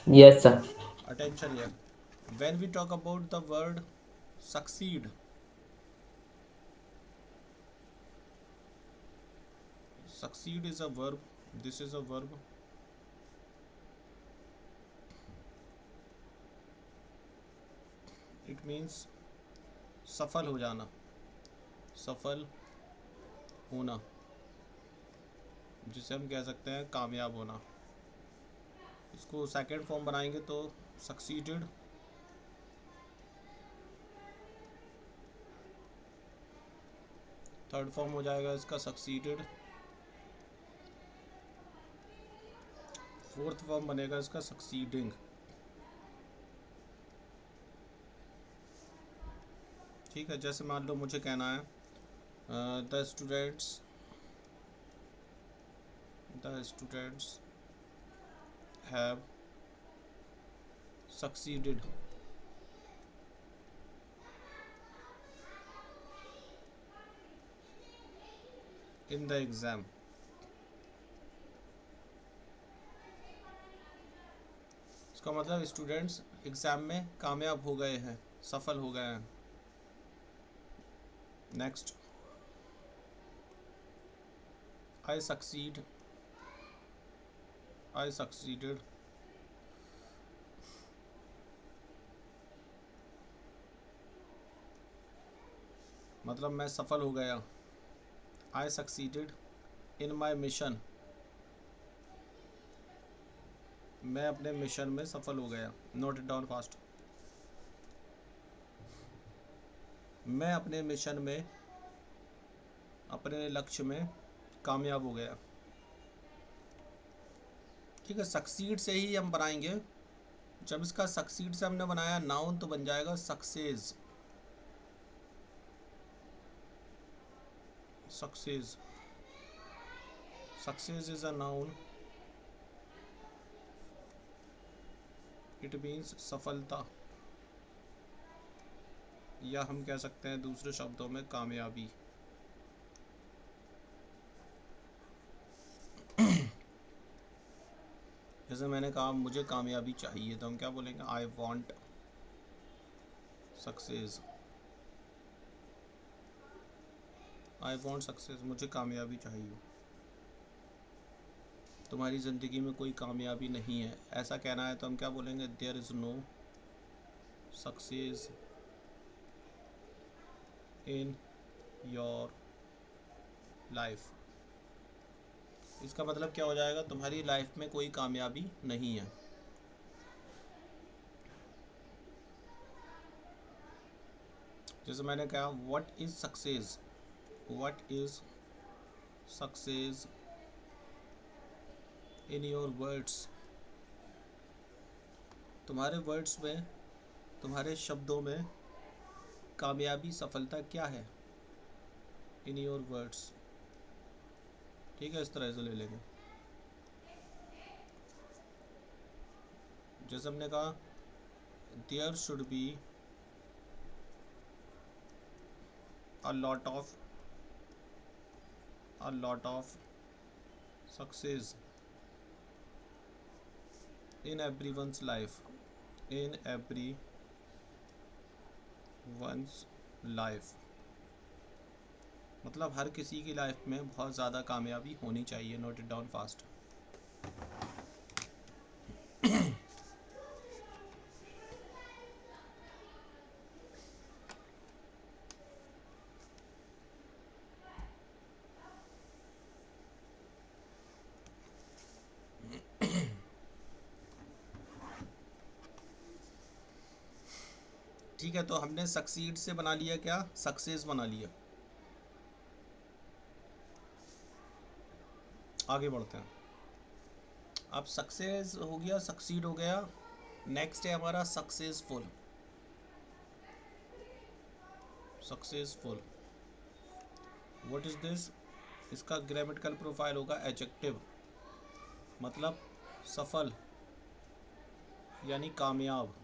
Yes, sir. Attention here. When we talk about the word succeed, succeed is a verb. This is a verb. It means सफल हो जाना, सफल होना, जिसे हम कह सकते हैं कामयाब होना। इसको सेकंड फॉर्म बनाएंगे तो सक्सीडेड, थर्ड फॉर्म हो जाएगा इसका सक्सीडेड, फोर्थ फॉर्म बनेगा इसका सक्सीडिंग। ठीक है, जैसे मान लो मुझे कहना है the students have succeeded in the exam. इसका मतलब स्टूडेंट्स एग्ज़ाम में कामयाब हो गए हैं, सफल हो गए हैं। Next, I succeed, I succeeded, मतलब मैं सफल हो गया। आई सक्सीडेड इन माई मिशन, मैं अपने मिशन में सफल हो गया। Note it down fast. मैं अपने मिशन में, अपने लक्ष्य में कामयाब हो गया। ठीक है, सक्सीड से ही हम बनाएंगे। जब इसका सक्सीड से हमने बनाया नाउन तो बन जाएगा success. Success, success is a noun, it means सफलता, या हम कह सकते हैं दूसरे शब्दों में कामयाबी। जैसे मैंने कहा मुझे कामयाबी चाहिए, तो हम क्या बोलेंगे? I want success, I want success, मुझे कामयाबी चाहिए। तुम्हारी ज़िंदगी में कोई कामयाबी नहीं है, ऐसा कहना है तो हम क्या बोलेंगे? There is no success in your life. इसका मतलब क्या हो जाएगा? तुम्हारी लाइफ में कोई कामयाबी नहीं है। जैसे मैंने कहा what is success, what is success in your words, तुम्हारे वर्ड्स में, तुम्हारे शब्दों में कामयाबी, सफलता क्या है? In your words. ठीक है, इस तरह से ले लेंगे। जैसे हमने कहा there should be a lot of success in every one's life, in every one's life, मतलब हर किसी की लाइफ में बहुत ज़्यादा कामयाबी होनी चाहिए। Note it down fast. ठीक है, तो हमने सक्सीड से बना लिया क्या? सक्सेस बना लिया। आगे बढ़ते हैं। अब सक्सेस हो गया, सक्सीड हो गया। नेक्स्ट है हमारा successful. Successful, what is this? इसका ग्रामेटिकल प्रोफाइल होगा एडजेक्टिव, मतलब सफल यानी कामयाब,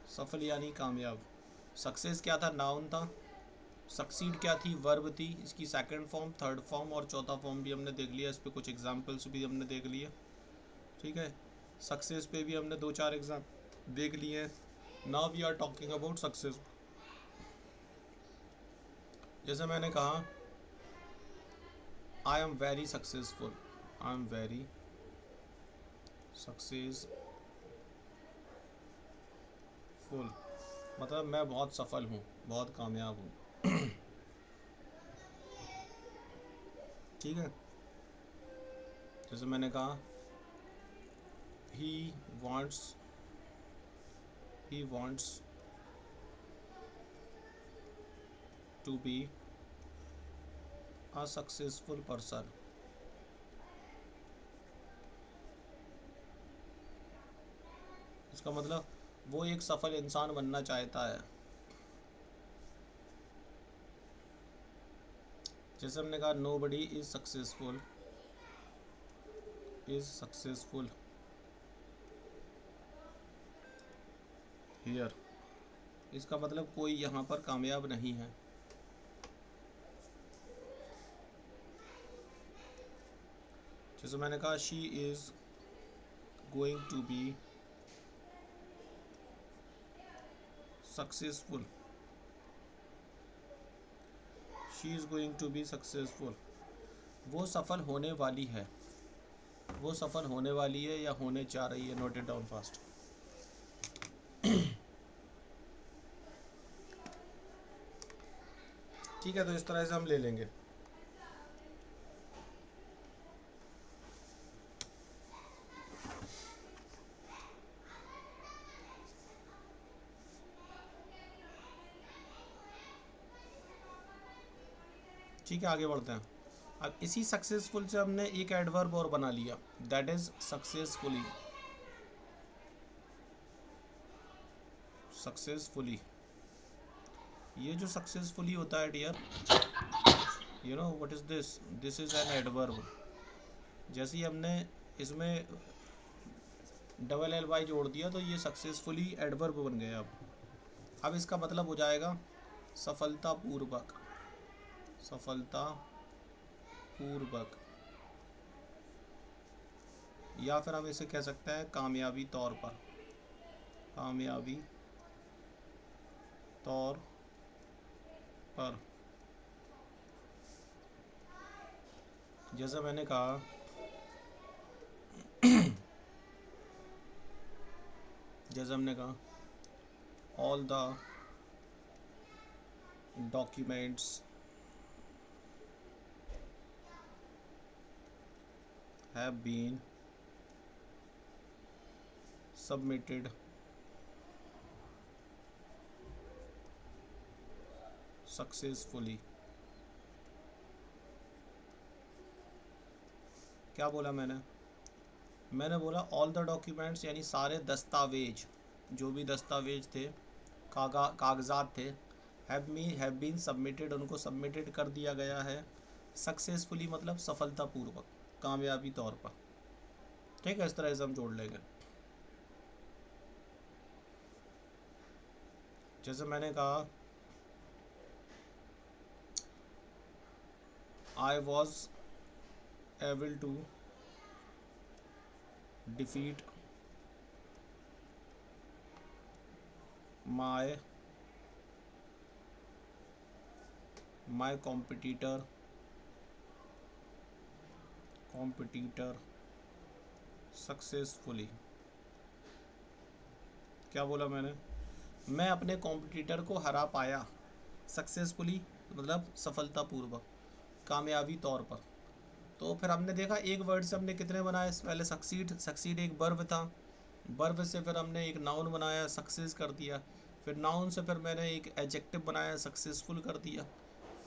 सफल यानी कामयाब। सक्सेस क्या था? नाउन था। सक्सीड क्या थी? वर्ब थी। इसकी सेकंड फॉर्म, थर्ड फॉर्म और चौथा फॉर्म भी हमने देख लिया। इस पर कुछ एग्जाम्पल्स भी हमने देख लिए। ठीक है, सक्सेस पे भी हमने 2-4 एग्जाम देख लिए हैं. Now we are talking about success. जैसे मैंने कहा I am very successful, I am very successful, मतलब मैं बहुत सफल हूँ, बहुत कामयाब हूँ. ठीक है. जैसे मैंने कहा ही wants to be a successful person. इसका मतलब वो एक सफल इंसान बनना चाहता है. जैसे हमने कहा nobody is successful here. इसका मतलब कोई यहाँ पर कामयाब नहीं है. जैसे मैंने कहा she is going to be successful. she is going to be successful. वो सफल होने वाली है, वो सफल होने वाली है या होने जा रही है. Note it down fast. ठीक है, तो इस तरह से हम ले लेंगे. ठीक है, आगे बढ़ते हैं. अब इसी सक्सेसफुल से हमने एक एडवर्ब और बना लिया, दैट इज सक्सेसफुली. सक्सेसफुली, ये जो सक्सेसफुली होता है dear, you know what is this, this is an adverb. जैसे ही हमने इसमें डबल एल वाई जोड़ दिया तो ये सक्सेसफुली एडवर्ब बन गया. अब इसका मतलब हो जाएगा सफलतापूर्वक, सफलतापूर्वक, या फिर हम इसे कह सकते हैं कामयाबी तौर पर, कामयाबी तौर पर. जैसा मैंने कहा जैसे हमने कहा all the documents have been submitted successfully. क्या बोला मैंने बोला ऑल द डॉक्यूमेंट्स यानी सारे दस्तावेज, जो भी दस्तावेज थे, कागजात थे, हैव बीन सबमिटेड, उनको सबमिटेड कर दिया गया है. सक्सेसफुली मतलब सफलतापूर्वक, कामयाबी तौर पर. ठीक है, इस तरह से हम जोड़ लेंगे. जैसे मैंने कहा I was able to defeat my competitor successfully. क्या बोला मैं अपने कॉम्पिटिटर को हरा पाया. सक्सेसफुली मतलब सफलतापूर्वक, कामयाबी तौर पर. तो फिर हमने देखा एक वर्ड से हमने कितने बनाए. पहले सक्सीड एक वर्ब था, वर्ब से फिर हमने एक नाउन बनाया, सक्सेस कर दिया. फिर नाउन से फिर मैंने एक एडजेक्टिव बनाया, सक्सेसफुल कर दिया.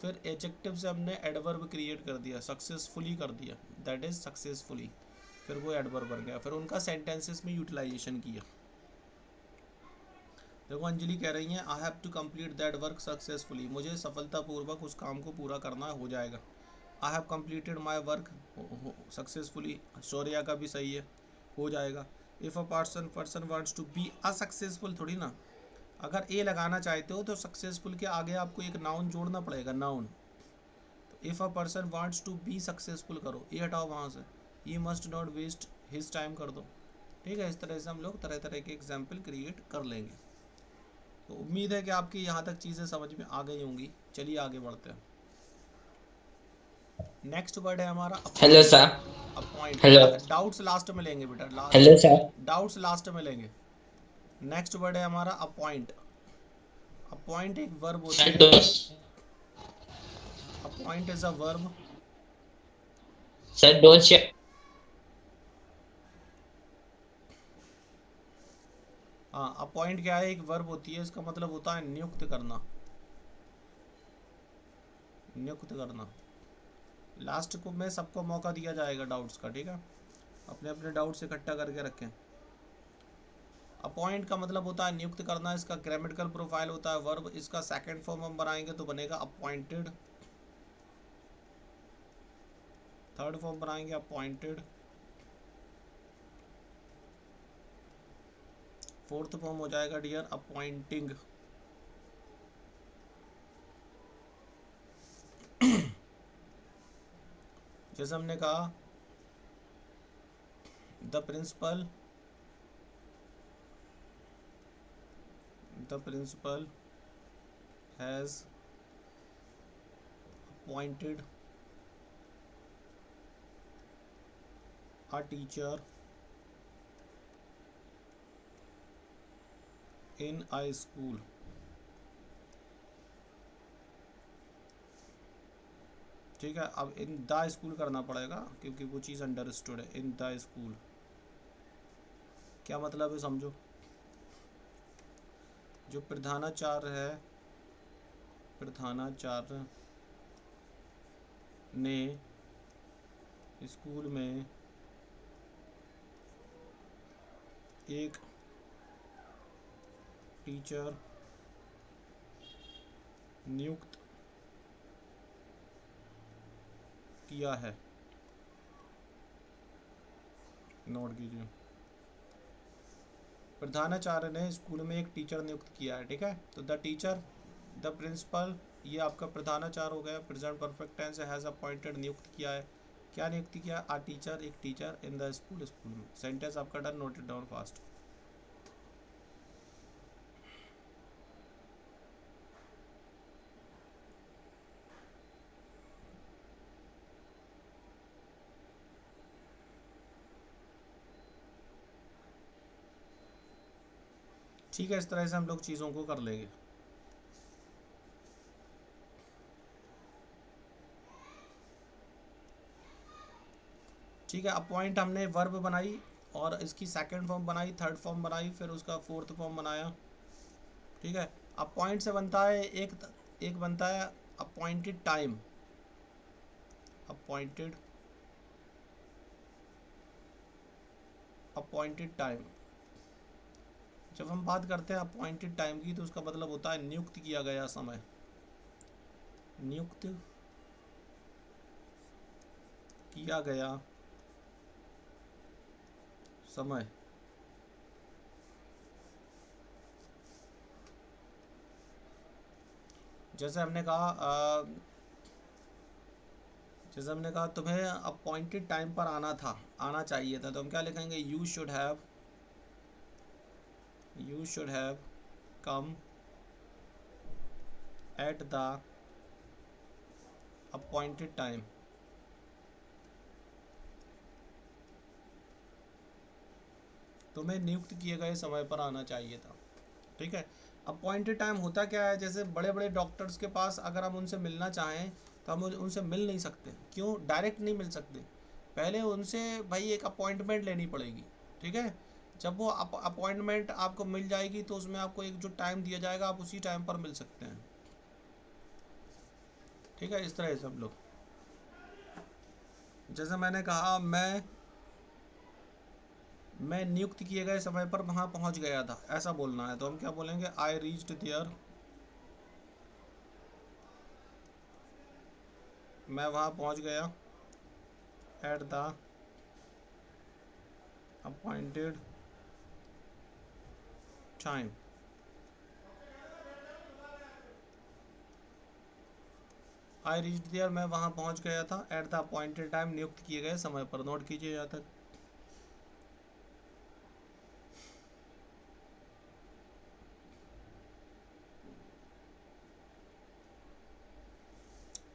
फिर एडजेक्टिव से हमने एडवर्ब क्रिएट कर दिया, सक्सेसफुली कर दिया, दैट इज सक्सेसफुली. फिर वो एडवर्ब बन गया. फिर उनका सेंटेंसेस में यूटिलाइजेशन किया. देखो अंजलि कह रही हैं I have to complete that work successfully, मुझे सफलतापूर्वक उस काम को पूरा करना हो जाएगा. I have completed my work successfully. Shaurya का भी सही है, हो जाएगा. If a person wants to be a successful, थोड़ी ना. अगर ए लगाना चाहते हो तो सक्सेसफुल के आगे आपको एक नाउन जोड़ना पड़ेगा, नाउन. तो if a person wants to be successful करो, ए हटाओ वहाँ से. He must not waste his time कर दो। ठीक है, इस तरह से हम लोग तरह तरह के एग्जाम्पल क्रिएट कर लेंगे। तो उम्मीद है कि आपकी यहाँ तक चीज़ें समझ में आ गई होंगी। चलिए आगे बढ़ते हैं। नेक्स्ट वर्ड है हमारा hello appoint. Sir. Appoint, hello. Doubts last में लेंगे बेटा, last hello sir. Doubts last में लेंगे। नेक्स्ट वर्ड है हमारा अपॉइंट। अपॉइंट एक वर्ब होती सर है। Don't. Appoint is a verb. Sir don't share. हाँ, अपॉइंट क्या है, एक वर्ब होती है, इसका मतलब होता है नियुक्त करना। नियुक्त करना। लास्ट को में सबको मौका दिया जाएगा डाउट्स का, ठीक है, अपने अपने डाउट्स इकट्ठा करके रखें। अपॉइंट का मतलब होता है नियुक्त करना, इसका ग्रामेटिकल प्रोफाइल होता है वर्ब, इसका सेकंड फॉर्म हम बनाएंगे तो बनेगा अपॉइंटेड। थर्ड फॉर्म बनाएंगे अपॉइंटेड। फोर्थ फॉर्म हो जाएगा डियर अपॉइंटिंग। जैसे हमने कहा the principal, the principal has appointed a teacher in a school. ठीक है, अब इन द स्कूल करना पड़ेगा क्योंकि वो चीज़ अंडरस्टूड है। इन द स्कूल क्या मतलब है समझो। जो प्रधानाचार्य है, प्रधानाचार्य ने स्कूल में एक टीचर नियुक्त किया है। नोट कीजिए, प्रधानाचार्य ने स्कूल में एक टीचर नियुक्त किया है। ठीक है, तो द टीचर, द प्रिंसिपल, ये आपका प्रधानाचार्य हो गया। प्रेजेंट परफेक्ट टेंस है, हैज़ अपॉइंटेड, नियुक्त किया है। क्या नियुक्त किया? आ टीचर, एक teacher in the school, school में। सेंटेंस आपका done, note it down fast. ठीक है, इस तरह से हम लोग चीज़ों को कर लेंगे। ठीक है, अपॉइंट हमने वर्ब बनाई और इसकी सेकंड फॉर्म बनाई, थर्ड फॉर्म बनाई, फिर उसका फोर्थ फॉर्म बनाया। ठीक है, अपॉइंट से बनता है एक, एक बनता है appointed time. Appointed, appointed time. जब हम बात करते हैं अपॉइंटेड टाइम की तो उसका मतलब होता है नियुक्त किया गया समय। नियुक्त किया गया समय। जैसे हमने कहा जैसे हमने कहा तुम्हें अपॉइंटेड टाइम पर आना था, आना चाहिए था, तो हम क्या लिखेंगे? You should have, you should have come eight the appointed time. तुम्हें नियुक्त किए गए समय पर आना चाहिए था। ठीक है, अपॉइंटेड टाइम होता क्या है, जैसे बड़े बड़े डॉक्टर्स के पास अगर हम उनसे मिलना चाहें तो हम उनसे मिल नहीं सकते। क्यों? डायरेक्ट नहीं मिल सकते, पहले उनसे भाई एक अपॉइंटमेंट लेनी पड़ेगी। ठीक है, जब वो अपॉइंटमेंट आपको मिल जाएगी तो उसमें आपको एक जो टाइम दिया जाएगा, आप उसी टाइम पर मिल सकते हैं। ठीक है, इस तरह से हम लोग, जैसे मैंने कहा मैं नियुक्त किए गए समय पर वहाँ पहुँच गया था, ऐसा बोलना है तो हम क्या बोलेंगे? आई रीच्ड देयर, मैं वहाँ पहुँच गया at the appointed time. I reached there, मैं वहाँ पहुँच गया था एट द अपॉइंटेड टाइम, नियुक्त किए गए समय पर। नोट कीजिए यहाँ तक।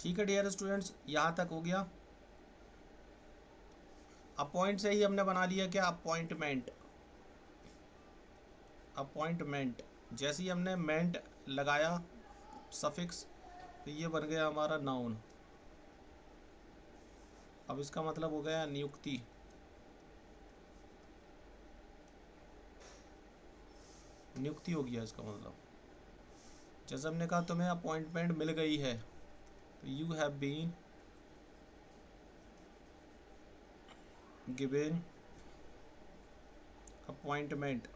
ठीक है डियर स्टूडेंट्स, यहाँ तक हो गया। अपॉइंट से ही हमने बना लिया क्या, अपॉइंटमेंट। अपॉइंटमेंट जैसे ही हमने मेंट लगाया सफिक्स, तो ये बन गया हमारा नाउन। अब इसका मतलब हो गया नियुक्ति। नियुक्ति हो गया इसका मतलब। जैसे हमने कहा तुम्हें अपॉइंटमेंट मिल गई है, तो you have been given appointment,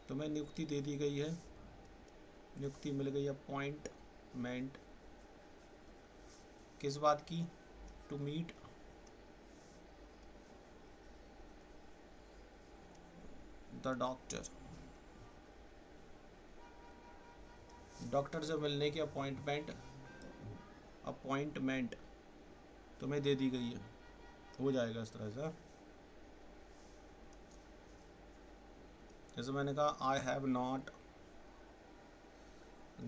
तुम्हें नियुक्ति दे दी गई है, नियुक्ति मिल गई। अपॉइंटमेंट किस बात की, to meet the doctor, doctor से मिलने की अपॉइंटमेंट, अपॉइंटमेंट तुम्हें दे दी गई है। हो जाएगा इस तरह से। जैसे मैंने कहा I have not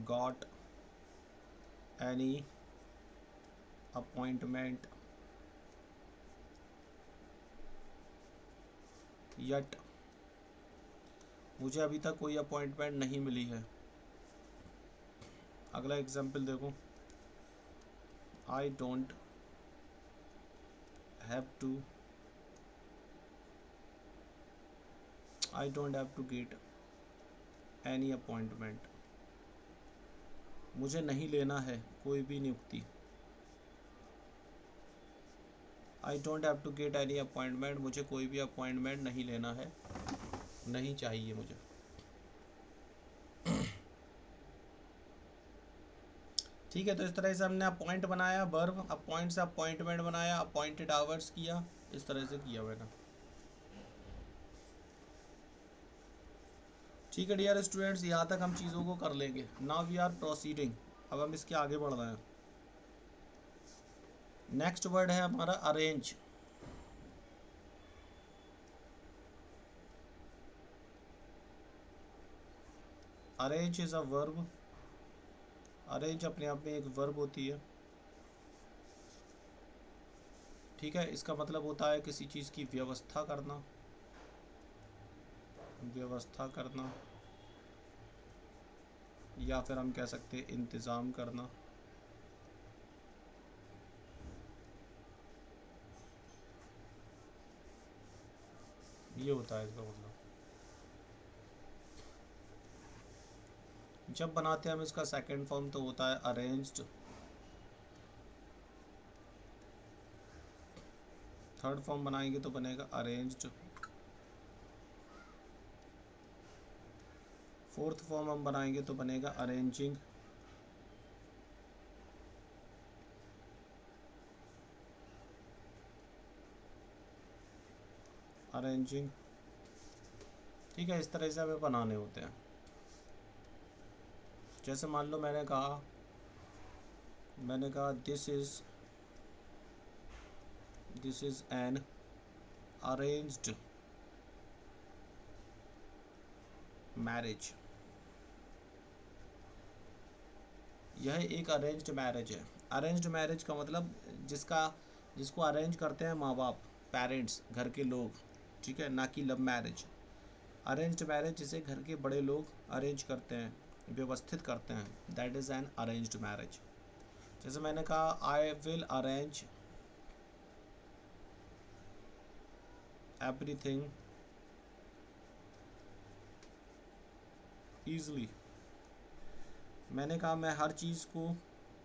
got any appointment yet, मुझे अभी तक कोई अपॉइंटमेंट नहीं मिली है। अगला एग्जाम्पल देखो, I don't have to get any appointment, मुझे नहीं लेना है कोई भी नियुक्ति। I don't have to get any appointment, मुझे कोई भी अपॉइंटमेंट नहीं लेना है, नहीं चाहिए मुझे। ठीक है, तो इस तरह से हमने अपॉइंट बनाया वर्ब, अपॉइंट से अपॉइंटमेंट बनाया, अपॉइंटेड आवर्स किया, इस तरह से किया मैंने। ठीक है डियर स्टूडेंट्स, यहाँ तक हम चीज़ों को कर लेंगे। नाउ वी आर प्रोसीडिंग, अब हम इसके आगे बढ़ रहे हैं। नेक्स्ट वर्ड है हमारा arrange. Arrange is a verb, arrange अपने आप में एक वर्ब होती है। ठीक है, इसका मतलब होता है किसी चीज़ की व्यवस्था करना, व्यवस्था करना, या फिर हम कह सकते हैं इंतज़ाम करना। ये होता है इसका मतलब। जब बनाते हैं हम इसका सेकंड फॉर्म तो होता है अरेंज्ड, थर्ड फॉर्म बनाएंगे तो बनेगा अरेंज्ड, फोर्थ फॉर्म हम बनाएंगे तो बनेगा अरेंजिंग, अरेंजिंग। ठीक है, इस तरह से हमें बनाने होते हैं। जैसे मान लो मैंने कहा this is N arranged marriage, यह एक अरेंज्ड मैरिज है। अरेंज्ड मैरिज का मतलब जिसको अरेंज करते हैं माँ बाप, पेरेंट्स, घर के लोग, ठीक है, ना कि लव मैरिज। अरेंज्ड मैरिज जिसे घर के बड़े लोग अरेंज करते हैं, व्यवस्थित करते हैं, that is an arranged marriage. जैसे मैंने कहा I will arrange everything easily, मैंने कहा मैं हर चीज़ को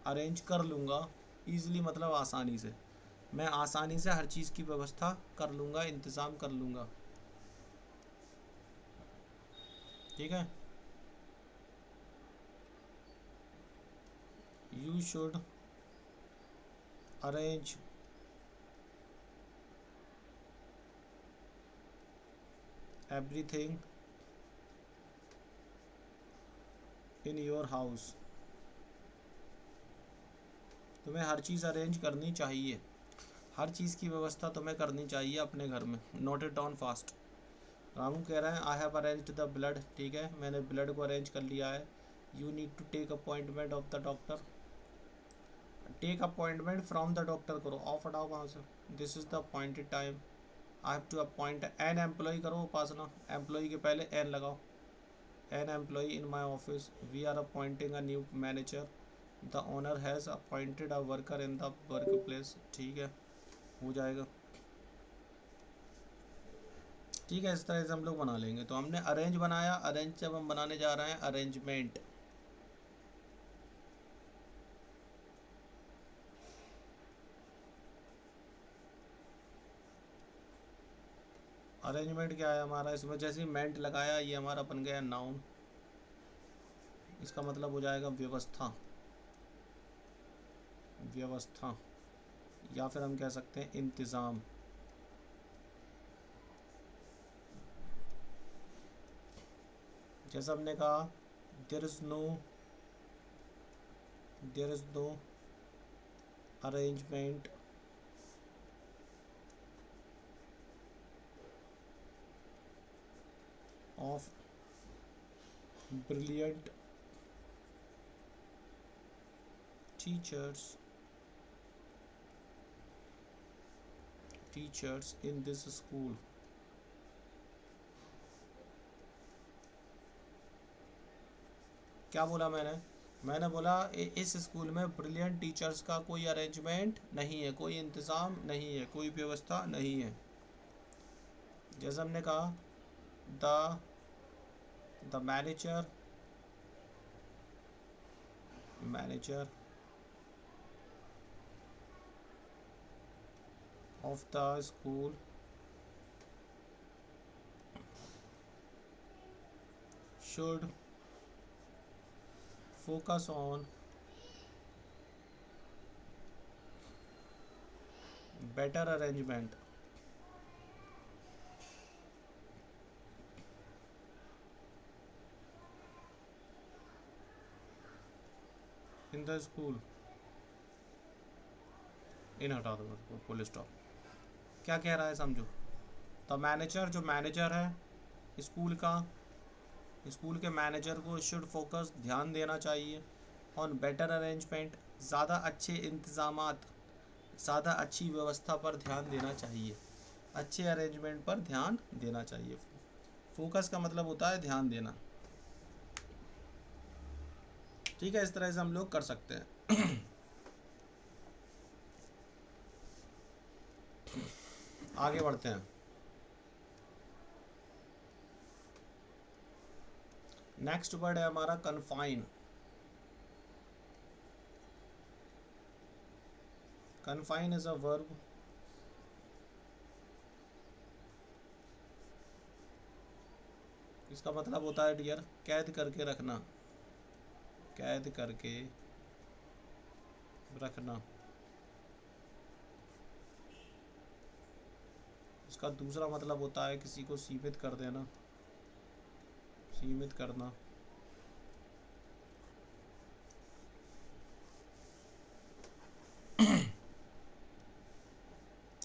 अरेंज कर लूँगा, ईजली मतलब आसानी से, मैं आसानी से हर चीज़ की व्यवस्था कर लूँगा, इंतज़ाम कर लूँगा। ठीक है, you should arrange everything in your house, तुम्हें हर चीज़ अरेंज करनी चाहिए, हर चीज़ की व्यवस्था तुम्हें करनी चाहिए अपने घर में। Note it down fast. Ramu कह रहा है I have arranged the blood, ठीक है, मैंने ब्लड को अरेंज कर लिया है। You need to take appointment of the doctor, take appointment from the doctor करो, ऑफ हटाओ कहाँ से, this is the appointed time, I have to appoint an employ करो, उपासना एम्प्लॉय के पहले एन लगाओ, an employ in my office, we are appointing a new manager, the owner has appointed a worker in the work place. ठीक है, हो जाएगा। ठीक है, इस तरह से हम लोग बना लेंगे। तो हमने अरेंज बनाया, अरेंज जब हम बनाने जा रहे हैं अरेंजमेंट, अरेंजमेंट क्या है हमारा, इसमें जैसे ही मेंट लगाया ये हमारा बन गया नाउन, इसका मतलब हो जाएगा व्यवस्था, व्यवस्था, या फिर हम कह सकते हैं इंतज़ाम। जैसा हमने कहा there is no arrangement of brilliant teachers in this school. क्या बोला मैंने बोला इस स्कूल में ब्रिलियंट टीचर्स का कोई अरेंजमेंट नहीं है, कोई इंतज़ाम नहीं है, कोई व्यवस्था नहीं है। जैसे हमने कहा the manager of the school should focus on better arrangement in the school, इन हटा दो उसको, फुल स्टॉप। क्या कह रहा है समझो, द मैनेजर, जो मैनेजर है स्कूल का, स्कूल के मैनेजर को शुड फोकस, ध्यान देना चाहिए, ऑन बेटर अरेंजमेंट, ज़्यादा अच्छे इंतज़ामात, ज़्यादा अच्छी व्यवस्था पर ध्यान देना चाहिए, अच्छे अरेंजमेंट पर ध्यान देना चाहिए। फोकस का मतलब होता है ध्यान देना। ठीक है, इस तरह से हम लोग कर सकते हैं। आगे बढ़ते हैं। नेक्स्ट वर्ड है हमारा confine. Confine is a verb इसका मतलब होता है डियर कैद करके रखना, कैद करके रखना। इसका दूसरा मतलब होता है किसी को सीमित कर देना, सीमित करना।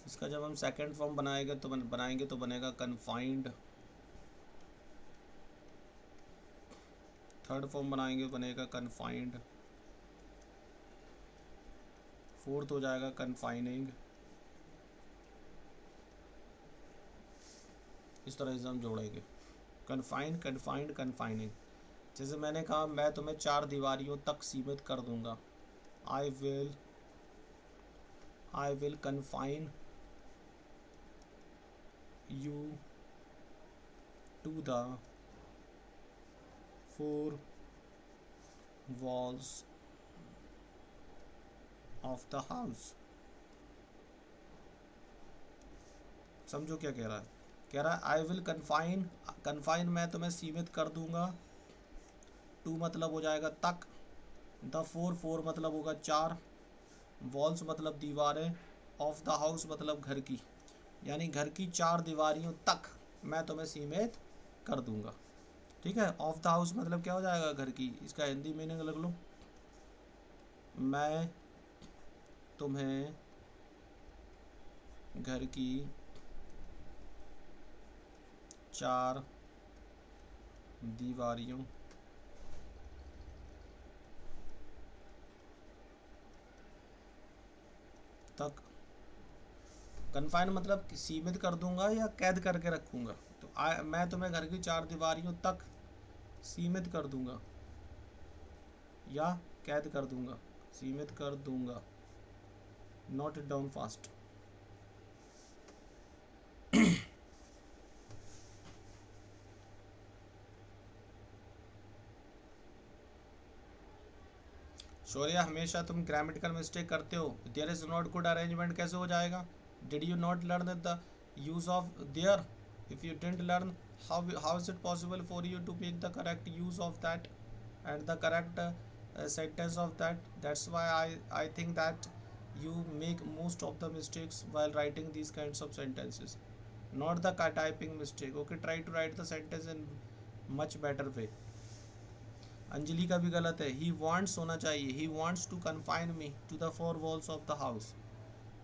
इसका जब हम सेकंड फॉर्म बनाएंगे तो बनेगा कन्फाइंड, थर्ड फॉर्म बनाएंगे बनेगा कन्फाइंड, फोर्थ हो जाएगा कन्फाइनिंग। इस तरह से हम जोड़ेंगे कन्फाइंड, कन्फाइंड, कन्फाइनिंग। जैसे मैंने कहा मैं तुम्हें 4 दीवारियों तक सीमित कर दूंगा, I will confine you to the 4 walls of the house। समझो क्या कह रहा है, कह रहा है आई विल कन्फाइन, कन्फाइन मैं तुम्हें सीमित कर दूंगा, टू मतलब हो जाएगा तक, द 4 मतलब होगा 4, वॉल्स मतलब दीवारें, ऑफ द हाउस मतलब घर की, यानी घर की 4 दीवारियों तक मैं तुम्हें सीमित कर दूंगा। ठीक है, ऑफ द हाउस मतलब क्या हो जाएगा घर की, इसका हिंदी मीनिंग लग लो, मैं तुम्हें घर की 4 दीवारियों तक। कन्फाइन मतलब सीमित कर दूंगा या कैद करके रखूंगा। तो मैं तुम्हें घर की चार दीवारियों तक सीमित कर दूंगा या कैद कर दूंगा, सीमित कर दूंगा। Note it down fast. Shaurya हमेशा तुम ग्रामेटिकल मिस्टेक करते हो। There is not good arrangement कैसे हो जाएगा? Did you not learn the use of there? If you didn't learn, how is it possible for you to make the correct use of that and the correct sentence of that? That's why I think that you make most of the mistakes while writing these kinds of sentences, not the typing mistake. Okay, try to write the sentence in much better way. Anjali का भी गलत है, he wants होना चाहिए, he wants to confine me to the four walls of the house.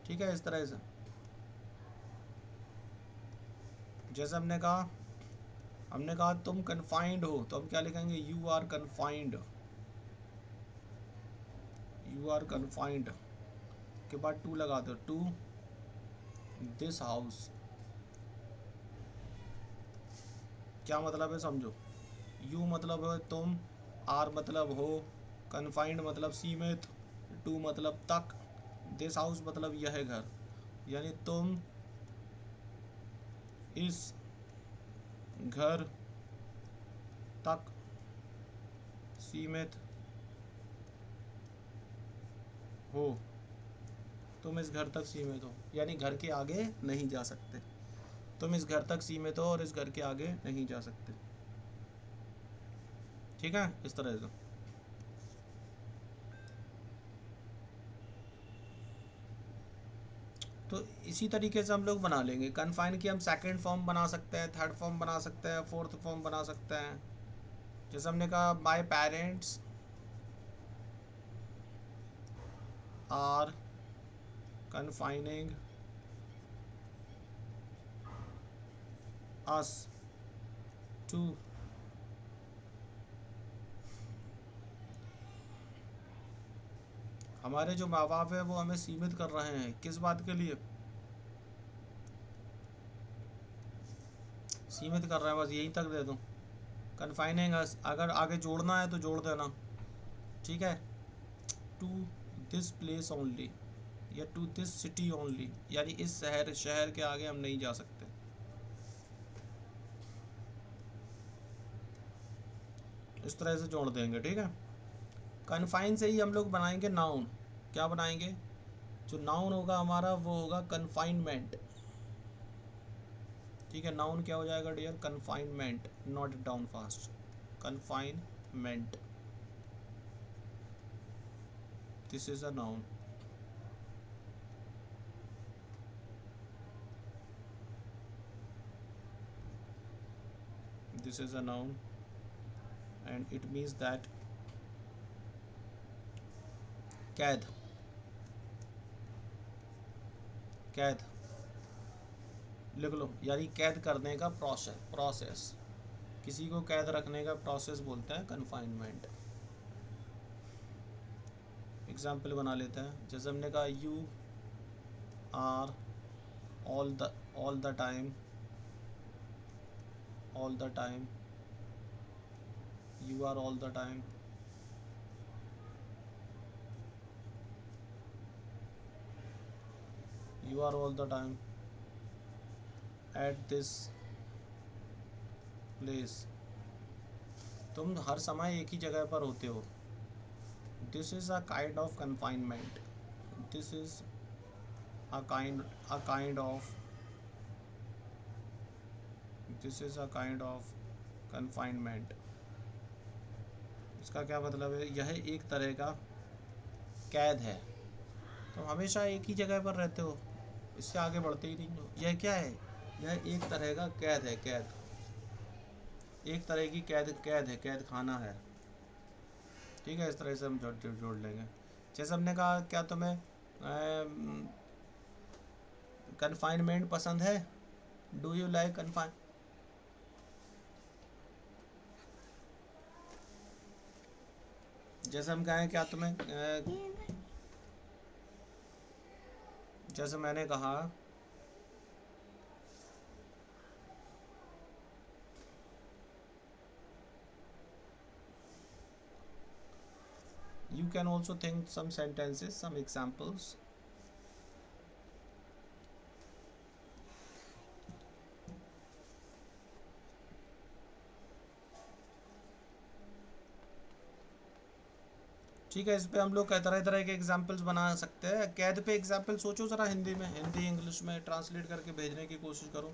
ठीक है, इस तरह से जैसे हमने कहा तुम कन्फाइंड हो, तो हम क्या लिखेंगे? You are confined. You are confined के बाद टू लगा दो, टू दिस हाउस। क्या मतलब है समझो। यू मतलब है तुम, आर मतलब हो, कन्फाइंड मतलब सीमित, टू मतलब तक, दिस हाउस मतलब यह घर। यानी तुम इस घर तक सीमित हो, तुम इस घर तक सीमित हो, यानी घर के आगे नहीं जा सकते। तुम इस घर तक सीमित हो और इस घर के आगे नहीं जा सकते। ठीक है, इस तरह से। तो इसी तरीके से हम लोग बना लेंगे। कन्फाइन की हम सेकंड फॉर्म बना सकते हैं, थर्ड फॉर्म बना सकते हैं, फोर्थ फॉर्म बना सकते हैं। जैसे हमने कहा my parents are confining us to हमारे जो माँ बाप है वो हमें सीमित कर रहे हैं, किस बात के लिए? सीमित कर रहे हैं, बस यही तक दे दूँ। कन्फाइनिंग अस, अगर आगे जोड़ना है तो जोड़ देना। ठीक है, टू दिस प्लेस ओनली या टू दिस सिटी ओनली, यानी इस शहर के आगे हम नहीं जा सकते। इस तरह से जोड़ देंगे। ठीक है, कन्फाइन से ही हम लोग बनाएंगे नाउन। क्या बनाएंगे? जो नाउन होगा हमारा वो होगा कन्फाइनमेंट। ठीक है, नाउन क्या हो जाएगा dear? Confinement. Note it down fast. Confinement, this is a noun. This is a noun and it means that कैद, कैद लिख लो, यानी कैद करने का प्रोसेस। किसी को कैद रखने का प्रोसेस बोलते हैं कन्फाइनमेंट। एग्जाम्पल बना लेते हैं। जैसे हमने कहा you are all the time, all the time, you are all the time, you are all the time at this place, तुम हर समय एक ही जगह पर होते हो। This is a kind of confinement, this is a kind of, this is a kind of confinement. इसका क्या मतलब है? यह एक तरह का कैद है। तुम हमेशा एक ही जगह पर रहते हो, इससे आगे बढ़ते ही नहीं हो। यह क्या है? यह एक तरह का कैद है, कैद, एक तरह की कैद है, कैद खाना है। ठीक है, इस तरह से हम जोड़ लेंगे। जैसे हमने कहा क्या तुम्हें कन्फाइनमेंट पसंद है? Do you like confine? जैसे हम कहें क्या तुम्हें जैसे मैंने कहा you can also think some sentences, some examples. ठीक है, इस पे हम लोग तरह तरह के एग्जाम्पल्स बना सकते हैं। कैद पे एग्जाम्पल सोचो ज़रा, हिंदी में, हिंदी इंग्लिश में ट्रांसलेट करके भेजने की कोशिश करो।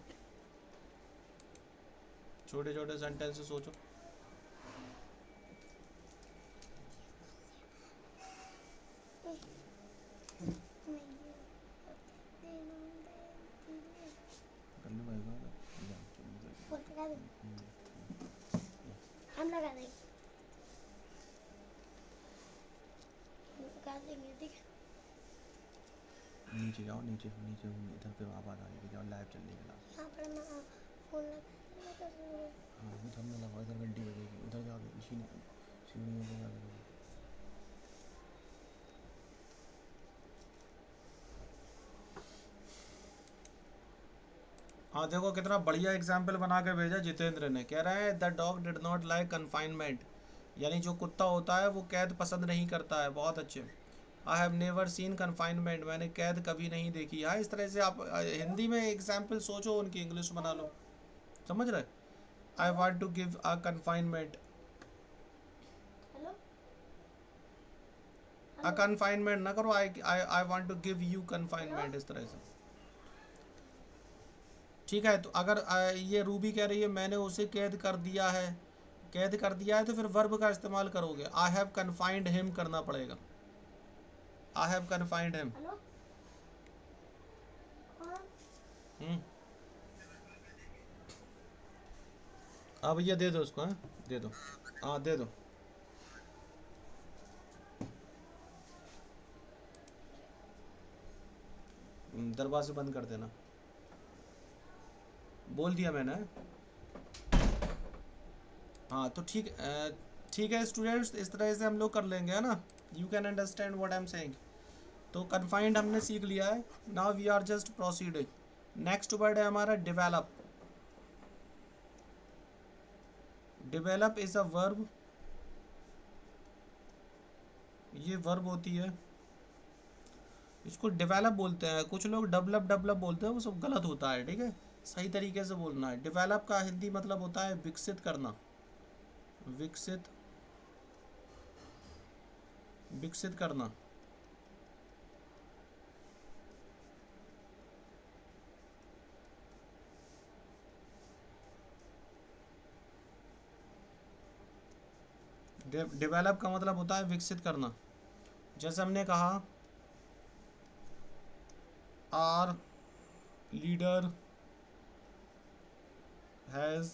छोटे छोटे सेंटेंसेस सोचो। हम लगा देंगे, लगा देंगे, ठीक है। नीचे जाओ, नीचे नीचे इधर पे आवाज़ आ रही है, जाओ लाइव चल रही है क्लास। यहाँ पर मैं फोन लगा, हाँ इधर में लगाओ, इधर घंटी बजेगी, उधर जाके इसी सीढ़ियों पे जाके। हाँ देखो कितना बढ़िया एग्जाम्पल बना के भेजा जितेंद्र ने। कह रहा है the dog did not like confinement, यानी जो कुत्ता होता है वो कैद पसंद नहीं करता है। बहुत अच्छे। I have never seen confinement, मैंने कैद कभी नहीं देखी। हाँ इस तरह से आप हिंदी में एग्जाम्पल सोचो, उनकी इंग्लिश बना लो। समझ रहे? I want to give a confinement, hello a confinement ना करो, I I want to give you confinement, इस तरह से। ठीक है, तो अगर ये रूबी कह रही है मैंने उसे कैद कर दिया है, कैद कर दिया है, तो फिर वर्ब का इस्तेमाल करोगे। आई हैव कन्फाइंड हिम करना पड़ेगा। I have confined him. Hello हाँ भैया दे दो उसको, हाँ दे दो, हाँ दे दो। दरवाजे बंद कर देना, बोल दिया मैंने। हाँ तो ठीक है स्टूडेंट्स, इस तरह से हम लोग कर लेंगे, है ना। You can understand what I am saying. तो कन्फाइंड हमने सीख लिया है। Now we are just proceeding. Next word है हमारा develop. Develop is a verb, ये वर्ब होती है, इसको डेवलप बोलते हैं। कुछ लोग डेवलप डेवलप बोलते हैं, वो सब गलत होता है, ठीक है। सही तरीके से बोलना है। डेवलप का हिंदी मतलब होता है विकसित करना, विकसित, विकसित करना। डेवलप का मतलब होता है विकसित करना। जैसे हमने कहा our leader has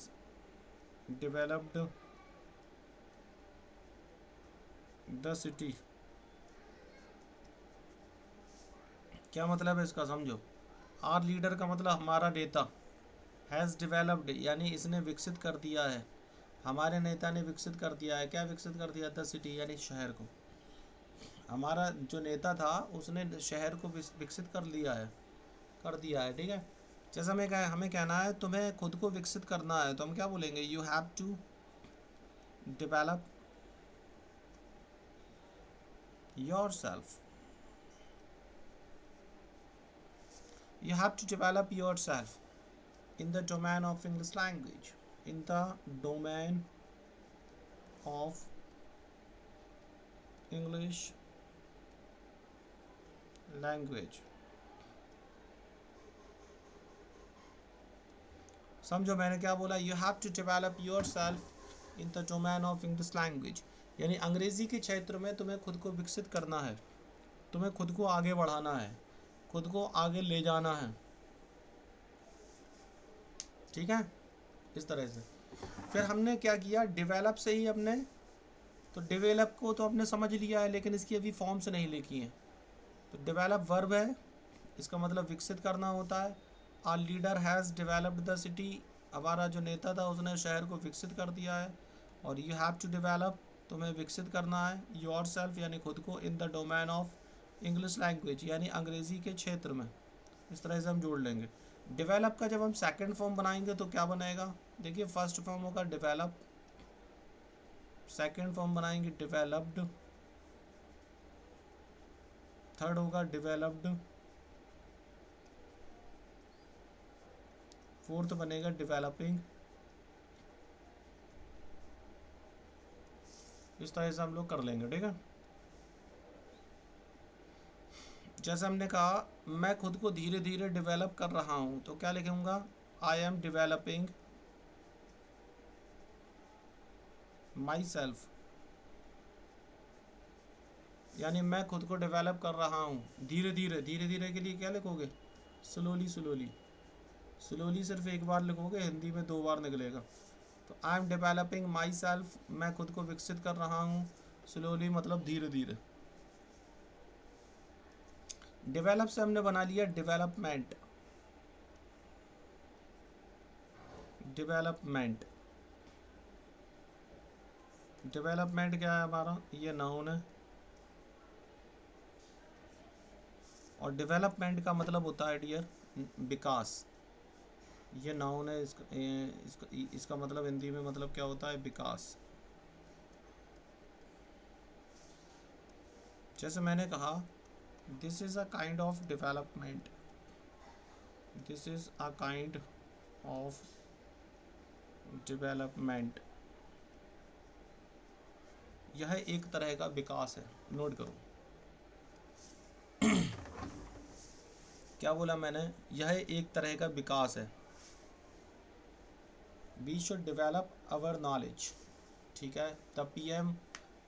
developed the city. क्या मतलब है इसका, समझो। आर लीडर का मतलब हमारा नेता, हैज़ डेवलप्ड यानी इसने विकसित कर दिया है, हमारे नेता ने विकसित कर दिया है। क्या विकसित कर दिया? द सिटी यानी शहर को। हमारा जो नेता था उसने शहर को विकसित कर लिया है, कर दिया है, ठीक है। जैसे हमें कहना है तुम्हें खुद को विकसित करना है, तो हम क्या बोलेंगे? You have to develop yourself, you have to develop yourself in the domain of English language, in the domain of English language। समझो मैंने क्या बोला? You have to develop yourself in the domain of English language, यानी अंग्रेज़ी के क्षेत्र में तुम्हें खुद को विकसित करना है, तुम्हें खुद को आगे बढ़ाना है, खुद को आगे ले जाना है, ठीक है। इस तरह से फिर हमने क्या किया? डेवलप से ही हमने, तो डेवलप को तो आपने समझ लिया है, लेकिन इसकी अभी फॉर्म्स नहीं लिखी हैं। तो डेवलप वर्ब है, इसका मतलब विकसित करना होता है। Our leader has developed the city, हमारा जो नेता था उसने शहर को विकसित कर दिया है। और यू हैव टू डेवलप, तुम्हें विकसित करना है, योर सेल्फ यानी खुद को, इन the domain of English language यानी अंग्रेज़ी के क्षेत्र में, इस तरह से हम जोड़ लेंगे। डेवलप का जब हम सेकंड फॉर्म बनाएंगे तो क्या बनेगा, देखिए फर्स्ट फॉर्म होगा डेवलप, सेकंड फॉर्म बनाएंगे डेवलप्ड, थर्ड होगा डेवलप्ड, फोर्थ बनेगा डेवलपिंग। इस तरह से हम लोग कर लेंगे, ठीक है। जैसे हमने कहा मैं खुद को धीरे धीरे डेवलप कर रहा हूं, तो क्या लिखूंगा, I am developing my self, यानी मैं खुद को डेवलप कर रहा हूं धीरे धीरे। धीरे धीरे के लिए क्या लिखोगे, स्लोली स्लोली। स्लोली सिर्फ एक बार लिखोगे, हिंदी में 2 बार निकलेगा। तो I am developing my self, मैं खुद को विकसित कर रहा हूँ। स्लोली मतलब धीरे धीरे। डेवलप से हमने बना लिया डेवलपमेंट। डेवलपमेंट, डेवलपमेंट क्या है हमारा, ये नाउन है। और डेवलपमेंट का मतलब होता है डियर विकास। ये नाउन है, इसका मतलब हिंदी में मतलब क्या होता है, विकास। जैसे मैंने कहा this is a kind of development, this is a kind of development, यह एक तरह का विकास है। नोट करो क्या बोला मैंने, यह एक तरह का विकास है। We should develop our knowledge, ठीक है। द पीएम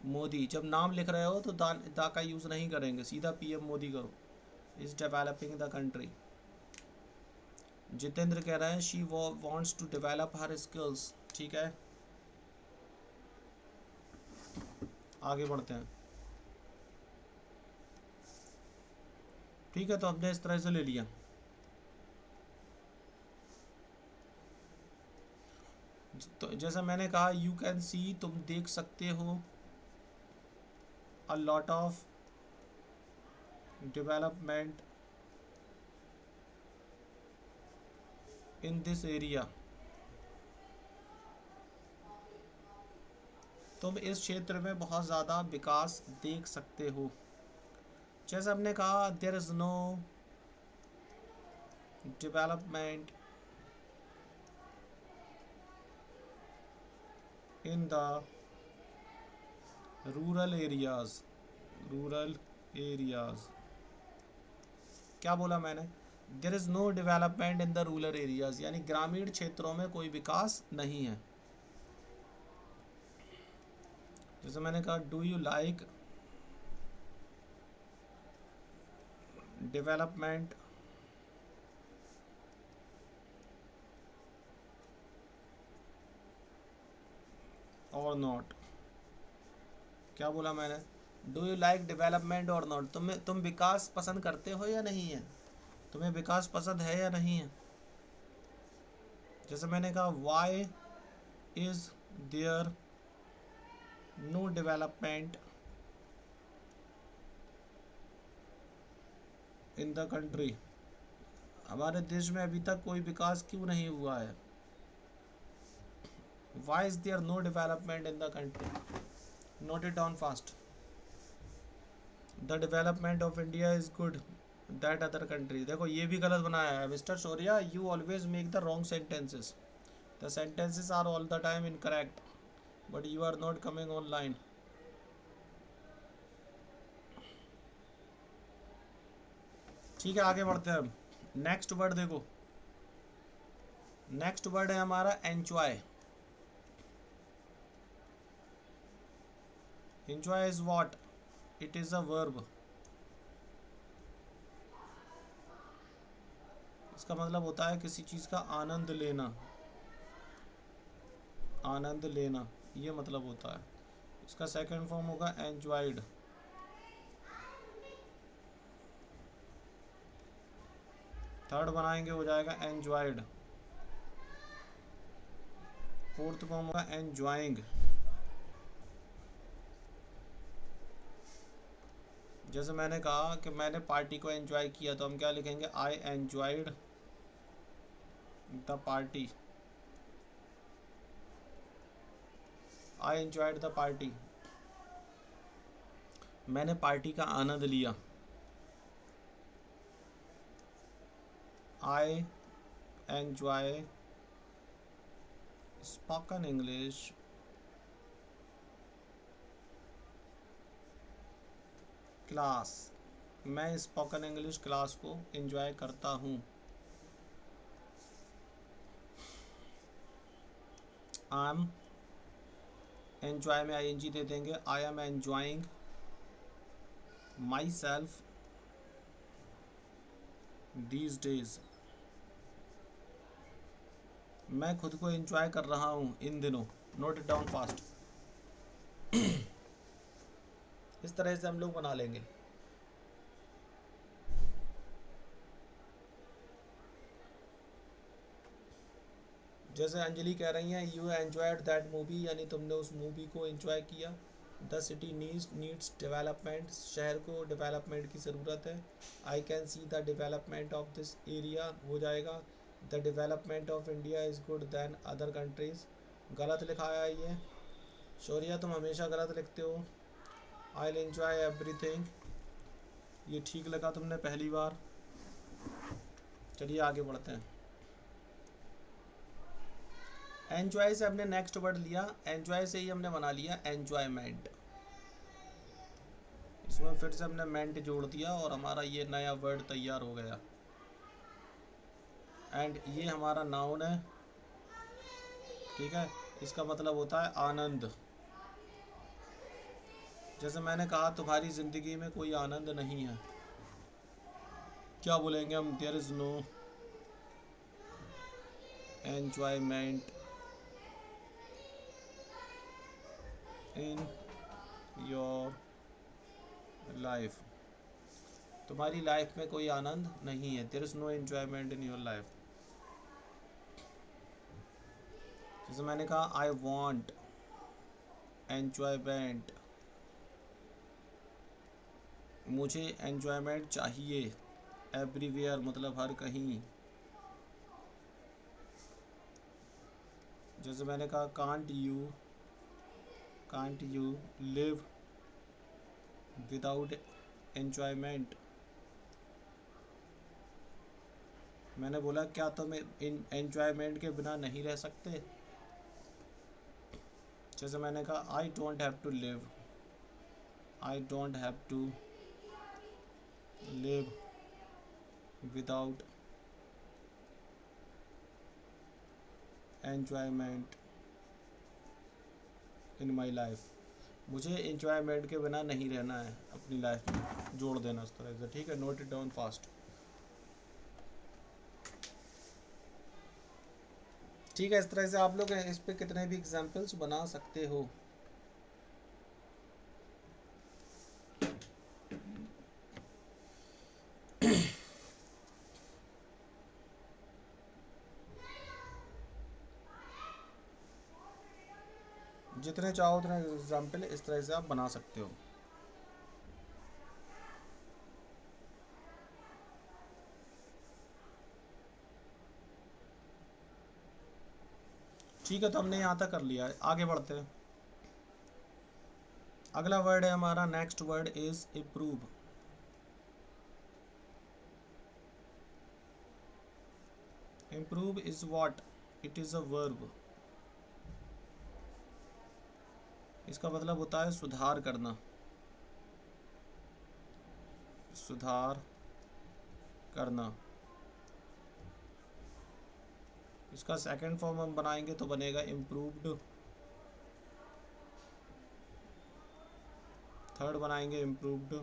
मोदी, जब नाम लिख रहे हो तो दा का यूज़ नहीं करेंगे, सीधा पीएम मोदी करो। Is developing the country. Jitendra कह रहे हैं she wants to develop her skills, ठीक है। आगे बढ़ते हैं, ठीक है। तो हमने इस तरह से ले लिया। तो जैसा मैंने कहा यू कैन सी, तुम देख सकते हो, अ lot of development in this area, तुम इस क्षेत्र में बहुत ज़्यादा विकास देख सकते हो। जैसे हमने कहा there is no development in the rural areas, rural areas. क्या बोला मैंने, there is no development in the rural areas, यानी ग्रामीण क्षेत्रों में कोई विकास नहीं है। जैसे मैंने कहा डू यू लाइक डेवलपमेंट और नॉट। क्या बोला मैंने, डू यू लाइक डेवलपमेंट और नॉट, तुम विकास पसंद करते हो या नहीं है, तुम्हें विकास पसंद है या नहीं है। जैसे मैंने कहा why is there no development in the country, हमारे देश में अभी तक कोई विकास क्यों नहीं हुआ है। Why is there no development in the country, note it down fast. The development of India is good that other country. देखो ये भी गलत बनाया है mister Shaurya, you always make the wrong sentences, the sentences are all the time incorrect but you are not coming online. ठीक है आगे बढ़ते हैं हम। नेक्स्ट वर्ड देखो, नेक्स्ट वर्ड है हमारा enjoy. Enjoy is what, it is a verb. इसका मतलब होता है किसी चीज का आनंद लेना, आनंद लेना, ये मतलब होता है। इसका सेकंड फॉर्म होगा एंजॉयड। थर्ड बनाएंगे हो जाएगा एंजॉयड। फोर्थ फॉर्म होगा एंजॉइंग। जैसे मैंने कहा कि मैंने पार्टी को एंजॉय किया, तो हम क्या लिखेंगे, I enjoyed the party. I enjoyed the party, मैंने पार्टी का आनंद लिया। I enjoy spoken English class, मैं स्पोकन इंग्लिश क्लास को एंजॉय करता हूँ। आई एम, एंजॉय में आई दे देंगे, I am enjoying my self these days, मैं खुद को एंजॉय कर रहा हूँ इन दिनों। Note it down fast. इस तरह से हम लोग बना लेंगे। जैसे अंजलि कह रही हैं, यू एंजॉयड दैट मूवी, यानी तुमने उस मूवी को एंजॉय किया। द सिटी नीड्स डेवलपमेंट, शहर को डेवलपमेंट की ज़रूरत है। I can see the development of this area हो जाएगा। The development of India is good than other countries, गलत लिखा है ये। शौर्या तुम हमेशा गलत लिखते हो। आई विल एंजॉय एवरीथिंग, ये ठीक लगा तुमने पहली बार। चलिए आगे बढ़ते हैं। एंजॉय से हमने नेक्स्ट वर्ड लिया, एंजॉय से ही हमने बना लिया एंजॉयमेंट। इसमें फिर से हमने मेंट जोड़ दिया और हमारा ये नया वर्ड तैयार हो गया। एंड ये हमारा नाउन है, ठीक है। इसका मतलब होता है आनंद। जैसे मैंने कहा तुम्हारी ज़िंदगी में कोई आनंद नहीं है, क्या बोलेंगे हम, there is no enjoyment in your life, तुम्हारी लाइफ में कोई आनंद नहीं है। There is no enjoyment in your life. जैसे मैंने कहा आई वॉन्ट एंजॉयमेंट, मुझे एंजॉयमेंट चाहिए। एवरीवेयर मतलब हर कहीं। जैसे मैंने कहा can't you live without enjoyment, मैंने बोला क्या तुम इन एंजॉयमेंट के बिना नहीं रह सकते। जैसे मैंने कहा I don't have to live without enjoyment in my life, मुझे एंजॉयमेंट के बिना नहीं रहना है अपनी लाइफ में। जोड़ देना इस तरह से, ठीक है। Note it down fast. ठीक है, इस तरह से आप लोग इस पे कितने भी एग्जाम्पल्स बना सकते हो। जितने चाहो उतने एग्जाम्पल इस तरह से आप बना सकते हो। ठीक है, तो हमने यहाँ तक कर लिया है, आगे बढ़ते हैं। अगला वर्ड है हमारा, next word is improve. Improve is what, it is a verb. इसका मतलब होता है सुधार करना, सुधार करना। इसका सेकंड फॉर्म हम बनाएंगे तो बनेगा इम्प्रूव्ड। थर्ड बनाएंगे इम्प्रूव्ड।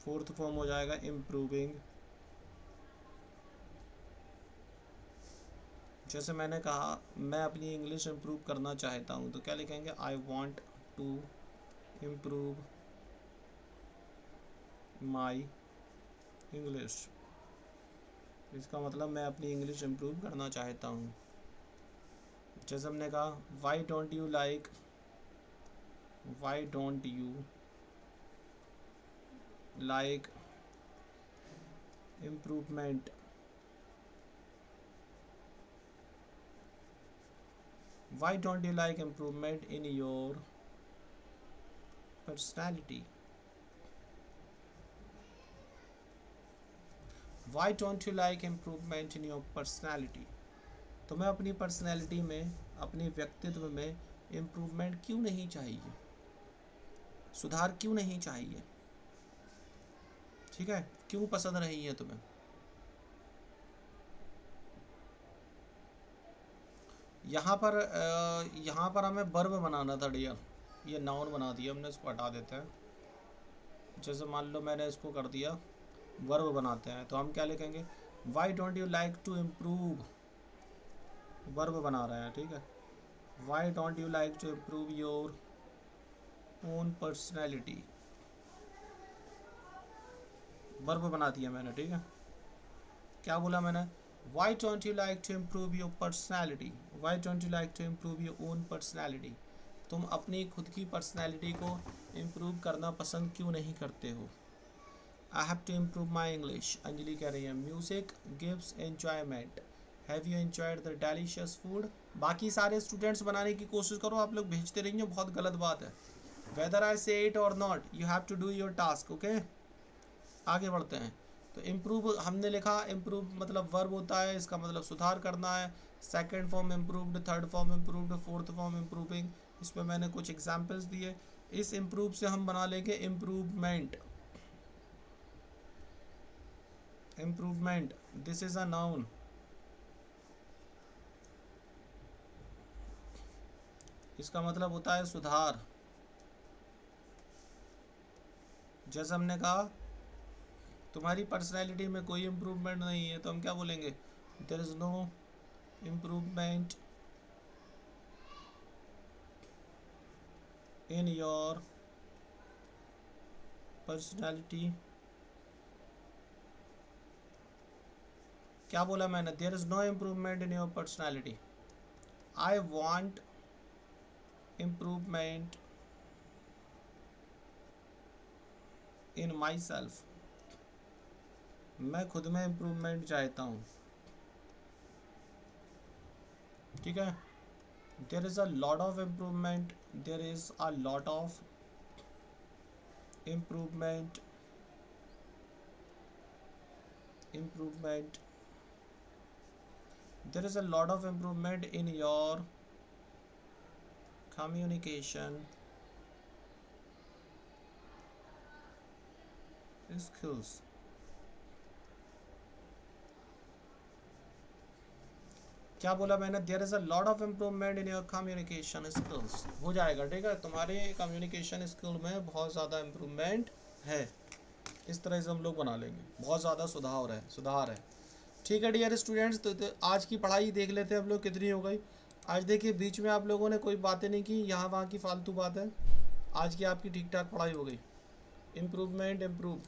फोर्थ फॉर्म हो जाएगा इम्प्रूविंग। जैसे मैंने कहा मैं अपनी इंग्लिश इम्प्रूव करना चाहता हूँ, तो क्या लिखेंगे, I want to improve my English. इसका मतलब मैं अपनी इंग्लिश इम्प्रूव करना चाहता हूँ। जैसे हमने कहा Y don't you like Why don't you like improvement? Why don't you like improvement in your personality? Why don't you like improvement in your personality? तुम्हें अपनी पर्सनैलिटी में, अपने व्यक्तित्व में इम्प्रूवमेंट क्यों नहीं चाहिए, सुधार क्यों नहीं चाहिए? ठीक है, क्यों पसंद नहीं है तुम्हें? यहाँ पर हमें वर्ब बनाना था डियर, ये नाउन बना दिया हमने, इसको हटा देते हैं। जैसे मान लो मैंने इसको कर दिया वर्ब बनाते हैं, तो हम क्या लिखेंगे? Why don't you like to improve, verb बना रहे हैं, ठीक है। Why don't you like to improve your own personality, verb बना दिया मैंने, ठीक है। क्या बोला मैंने? Why don't you like to improve your personality, why don't you like to improve your own personality, तुम अपनी खुद की पर्सनैलिटी को इम्प्रूव करना पसंद क्यों नहीं करते हो? I have to improve my English, Anjali कह रही है। Music gives enjoyment, have you enjoyed the delicious food? बाकी सारे स्टूडेंट्स बनाने की कोशिश करो, आप लोग भेजते रहिए, बहुत गलत बात है। Whether I say it or not, you have to do your task, okay. आगे बढ़ते हैं। तो इम्प्रूव हमने लिखा, इम्प्रूव मतलब वर्ब होता है, इसका मतलब सुधार करना है। Second form improved, third form improved, fourth form improving. इसमें मैंने कुछ एग्जांपल्स दिए। इस इम्प्रूव से हम बना लेंगे improvement, improvement, this is a noun. इसका मतलब होता है सुधार। जैसे हमने कहा तुम्हारी पर्सनैलिटी में कोई इम्प्रूवमेंट नहीं है, तो हम क्या बोलेंगे? There is no improvement in your personality. क्या बोला मैंने? There is no improvement in your personality. I want improvement in myself, मैं खुद में इम्प्रूवमेंट चाहता हूँ, ठीक है। There is a lot of improvement, there is a lot of improvement, improvement, there is a lot of improvement in your communication skills. क्या बोला मैंने? There is a lot of improvement in your communication skills, हो जाएगा, ठीक है। तुम्हारे communication skill में बहुत ज़्यादा इम्प्रूवमेंट है। इस तरह से हम लोग बना लेंगे, बहुत ज़्यादा सुधार है। ठीक है डियर स्टूडेंट्स, तो आज की पढ़ाई देख लेते हैं हम लोग कितनी हो गई। आज देखिए बीच में आप लोगों ने कोई बातें नहीं की, यहाँ वहाँ की फालतू बात है। आज की आपकी ठीक ठाक पढ़ाई हो गई। इम्प्रूवमेंट, इम्प्रूव,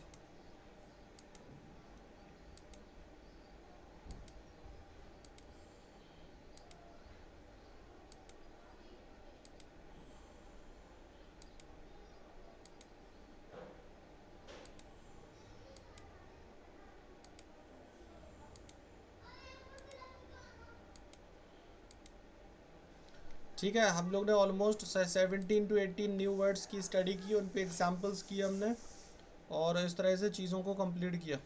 ठीक है। हम लोग ने ऑलमोस्ट 17 to 18 न्यू वर्ड्स की स्टडी की, उन पे एग्जाम्पल्स किए हमने, और इस तरह से चीज़ों को कंप्लीट किया।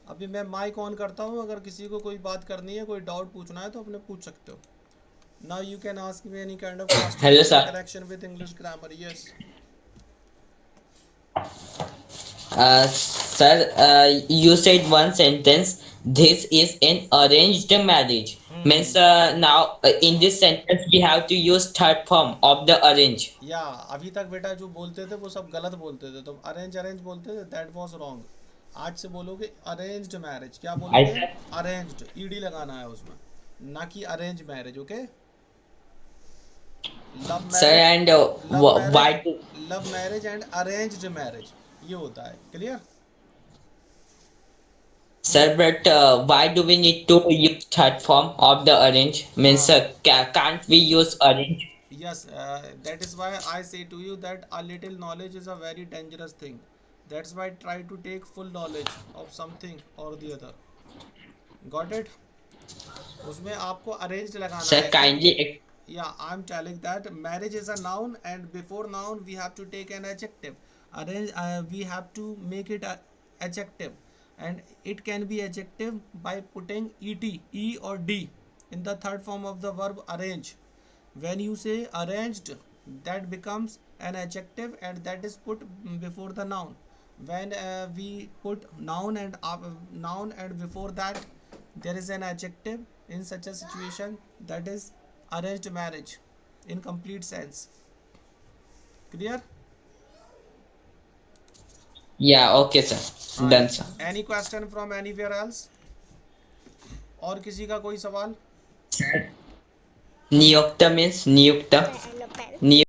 अभी मैं माइक ऑन करता हूँ, अगर किसी को कोई बात करनी है, कोई डाउट पूछना है तो अपने पूछ सकते हो। Now you can ask me any kind of Hello, question in sir. Connection with English grammar. Yes. Sir, you said one sentence. This is an arranged marriage. Means now in this sentence we have to use third form of the arrange. या अभी तक बेटा जो बोलते थे वो सब गलत बोलते थे, तुम अरेंज अरेंज बोलते थे, दैट वाज रॉन्ग। आज से बोलोगे अरेंज्ड मैरिज। क्या I बोलोगे? said, अरेंज्ड, ईडी लगाना है उसमें, ना कि arrange marriage, okay. Love sir, marriage, and love marriage, why do, love marriage and arranged marriage, ये होता है। Clear? sir, but why do we need to use third form of the arrange? Means हाँ, can't we use arrange? Yes, that is why I say to you that a little knowledge is a very dangerous thing. That's why try to take full knowledge of something or the other. Got it? उसमें आपको arranged लगाना Sir, है कि kindly. yeah, I'm telling that marriage is a noun, and before noun we have to take an adjective. Arrange, we have to make it a adjective, and it can be adjective by putting et, e or d in the third form of the verb arrange. When you say arranged, that becomes an adjective, and that is put before the noun. When we put noun and before that there is an adjective, in such a situation, that is arranged marriage in complete sense. Clear? Yeah, okay, sir. हाँ Done, ji. sir. Any question from anywhere else? और किसी का कोई सवाल? Niyukta means Niyukta. Pen. Niyukta